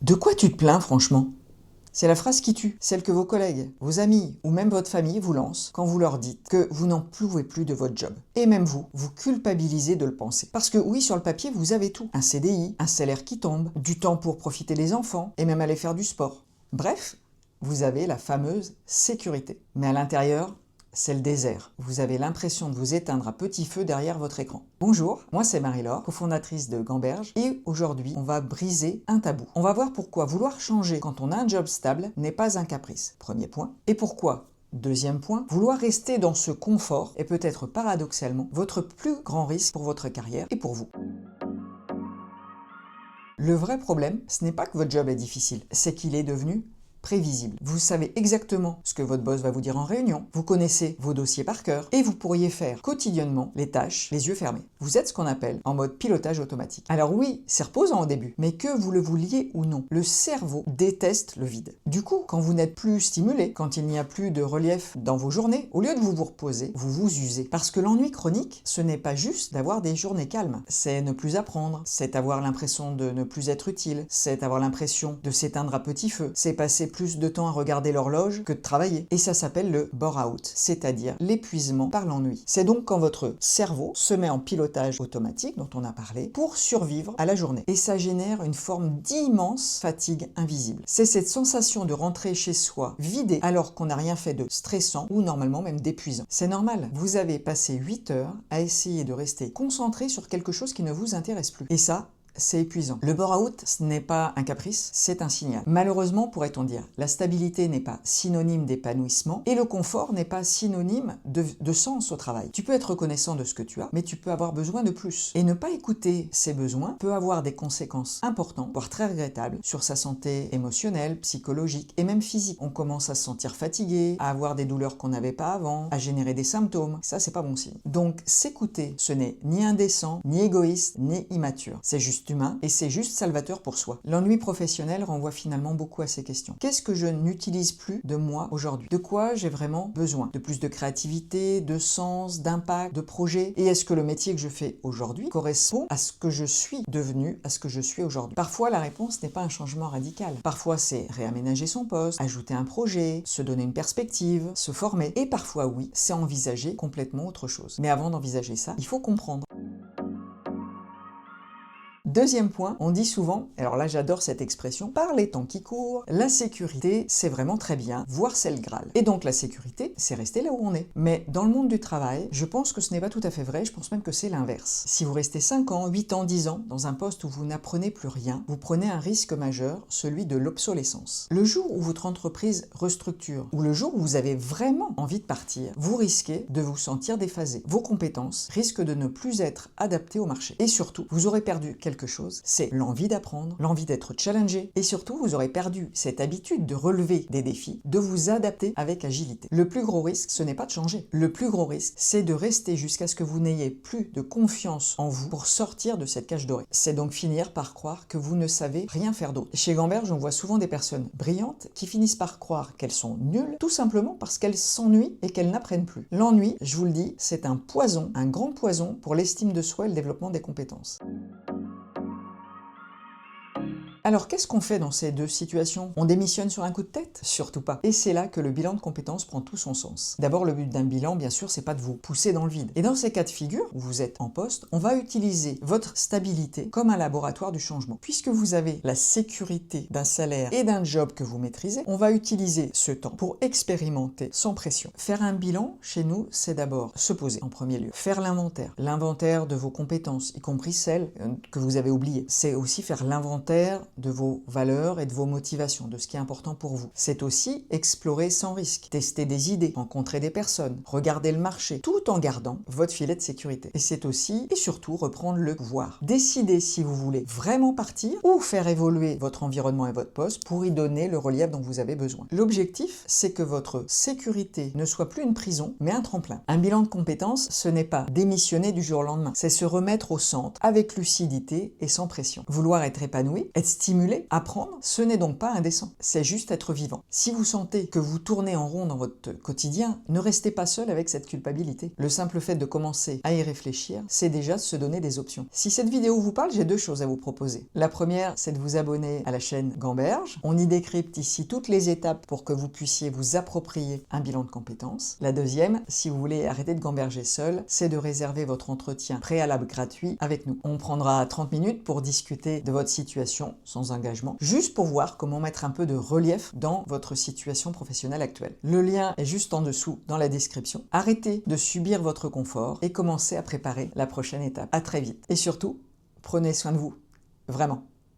De quoi tu te plains franchement? C'est la phrase qui tue, celle que vos collègues, vos amis ou même votre famille vous lancent quand vous leur dites que vous n'en pouvez plus de votre job. Et même vous, vous culpabilisez de le penser. Parce que oui, sur le papier, vous avez tout. Un CDI, un salaire qui tombe, du temps pour profiter des enfants et même aller faire du sport. Bref, vous avez la fameuse sécurité. Mais à l'intérieur, c'est le désert. Vous avez l'impression de vous éteindre à petit feu derrière votre écran. Bonjour, moi c'est Marie-Laure, cofondatrice de Gamberge, et aujourd'hui on va briser un tabou. On va voir pourquoi vouloir changer quand on a un job stable n'est pas un caprice. Premier point. Et pourquoi, deuxième point, vouloir rester dans ce confort est peut-être paradoxalement votre plus grand risque pour votre carrière et pour vous. Le vrai problème, ce n'est pas que votre job est difficile, c'est qu'il est devenu prévisible. Vous savez exactement ce que votre boss va vous dire en réunion, vous connaissez vos dossiers par cœur et vous pourriez faire quotidiennement les tâches les yeux fermés. Vous êtes ce qu'on appelle en mode pilotage automatique. Alors oui, c'est reposant au début, mais que vous le vouliez ou non, le cerveau déteste le vide. Du coup, quand vous n'êtes plus stimulé, quand il n'y a plus de relief dans vos journées, au lieu de vous reposer, vous vous usez. Parce que l'ennui chronique, ce n'est pas juste d'avoir des journées calmes, c'est ne plus apprendre, c'est avoir l'impression de ne plus être utile, c'est avoir l'impression de s'éteindre à petit feu, c'est passer plus de temps à regarder l'horloge que de travailler. Et ça s'appelle le bore-out, c'est-à-dire l'épuisement par l'ennui. C'est donc quand votre cerveau se met en pilotage automatique, dont on a parlé, pour survivre à la journée. Et ça génère une forme d'immense fatigue invisible. C'est cette sensation de rentrer chez soi vidé alors qu'on n'a rien fait de stressant ou normalement même d'épuisant. C'est normal, vous avez passé 8 heures à essayer de rester concentré sur quelque chose qui ne vous intéresse plus. Et ça, c'est épuisant. Le bore-out, ce n'est pas un caprice, c'est un signal. Malheureusement, pourrait-on dire, la stabilité n'est pas synonyme d'épanouissement et le confort n'est pas synonyme de sens au travail. Tu peux être reconnaissant de ce que tu as, mais tu peux avoir besoin de plus. Et ne pas écouter ces besoins peut avoir des conséquences importantes, voire très regrettables, sur sa santé émotionnelle, psychologique et même physique. On commence à se sentir fatigué, à avoir des douleurs qu'on n'avait pas avant, à générer des symptômes. Ça, c'est pas bon signe. Donc, s'écouter, ce n'est ni indécent, ni égoïste, ni immature. C'est juste humain et c'est juste salvateur pour soi. L'ennui professionnel renvoie finalement beaucoup à ces questions. Qu'est-ce que je n'utilise plus de moi aujourd'hui? De quoi j'ai vraiment besoin? De plus de créativité, de sens, d'impact, de projet? Et est-ce que le métier que je fais aujourd'hui correspond à ce que je suis devenu, à ce que je suis aujourd'hui? Parfois, la réponse n'est pas un changement radical. Parfois, c'est réaménager son poste, ajouter un projet, se donner une perspective, se former. Et parfois, oui, c'est envisager complètement autre chose. Mais avant d'envisager ça, il faut comprendre. Deuxième point, on dit souvent, alors là j'adore cette expression, par les temps qui courent, la sécurité c'est vraiment très bien, voire c'est le Graal. Et donc la sécurité, c'est rester là où on est. Mais dans le monde du travail, je pense que ce n'est pas tout à fait vrai, je pense même que c'est l'inverse. Si vous restez 5 ans, 8 ans, 10 ans dans un poste où vous n'apprenez plus rien, vous prenez un risque majeur, celui de l'obsolescence. Le jour où votre entreprise restructure, ou le jour où vous avez vraiment envie de partir, vous risquez de vous sentir déphasé. Vos compétences risquent de ne plus être adaptées au marché. Et surtout, vous aurez perdu quelque chose, c'est l'envie d'apprendre, l'envie d'être challengé, et surtout vous aurez perdu cette habitude de relever des défis, de vous adapter avec agilité. Le plus gros risque, ce n'est pas de changer. Le plus gros risque, c'est de rester jusqu'à ce que vous n'ayez plus de confiance en vous pour sortir de cette cage dorée. C'est donc finir par croire que vous ne savez rien faire d'autre. Chez Gamberge, on voit souvent des personnes brillantes qui finissent par croire qu'elles sont nulles, tout simplement parce qu'elles s'ennuient et qu'elles n'apprennent plus. L'ennui, je vous le dis, c'est un poison, un grand poison pour l'estime de soi et le développement des compétences. Alors qu'est-ce qu'on fait dans ces deux situations? On démissionne sur un coup de tête? Surtout pas. Et c'est là que le bilan de compétences prend tout son sens. D'abord, le but d'un bilan, bien sûr, c'est pas de vous pousser dans le vide. Et dans ces cas de figure, où vous êtes en poste, on va utiliser votre stabilité comme un laboratoire du changement. Puisque vous avez la sécurité d'un salaire et d'un job que vous maîtrisez, on va utiliser ce temps pour expérimenter sans pression. Faire un bilan, chez nous, c'est d'abord se poser en premier lieu. Faire l'inventaire de vos compétences, y compris celles que vous avez oubliées. C'est aussi faire l'inventaire de vos valeurs et de vos motivations, de ce qui est important pour vous. C'est aussi explorer sans risque, tester des idées, rencontrer des personnes, regarder le marché, tout en gardant votre filet de sécurité. Et c'est aussi, et surtout, reprendre le pouvoir. Décider si vous voulez vraiment partir ou faire évoluer votre environnement et votre poste pour y donner le relief dont vous avez besoin. L'objectif, c'est que votre sécurité ne soit plus une prison, mais un tremplin. Un bilan de compétences, ce n'est pas démissionner du jour au lendemain, c'est se remettre au centre, avec lucidité et sans pression. Vouloir être épanoui, être stimulé, stimuler, apprendre, ce n'est donc pas indécent, c'est juste être vivant. Si vous sentez que vous tournez en rond dans votre quotidien, ne restez pas seul avec cette culpabilité. Le simple fait de commencer à y réfléchir, c'est déjà se donner des options. Si cette vidéo vous parle, j'ai 2 choses à vous proposer. La première, c'est de vous abonner à la chaîne Gamberge. On y décrypte ici toutes les étapes pour que vous puissiez vous approprier un bilan de compétences. La deuxième, si vous voulez arrêter de gamberger seul, c'est de réserver votre entretien préalable gratuit avec nous. On prendra 30 minutes pour discuter de votre situation sans engagement, juste pour voir comment mettre un peu de relief dans votre situation professionnelle actuelle. Le lien est juste en dessous dans la description. Arrêtez de subir votre confort et commencez à préparer la prochaine étape. À très vite. Et surtout, prenez soin de vous. Vraiment.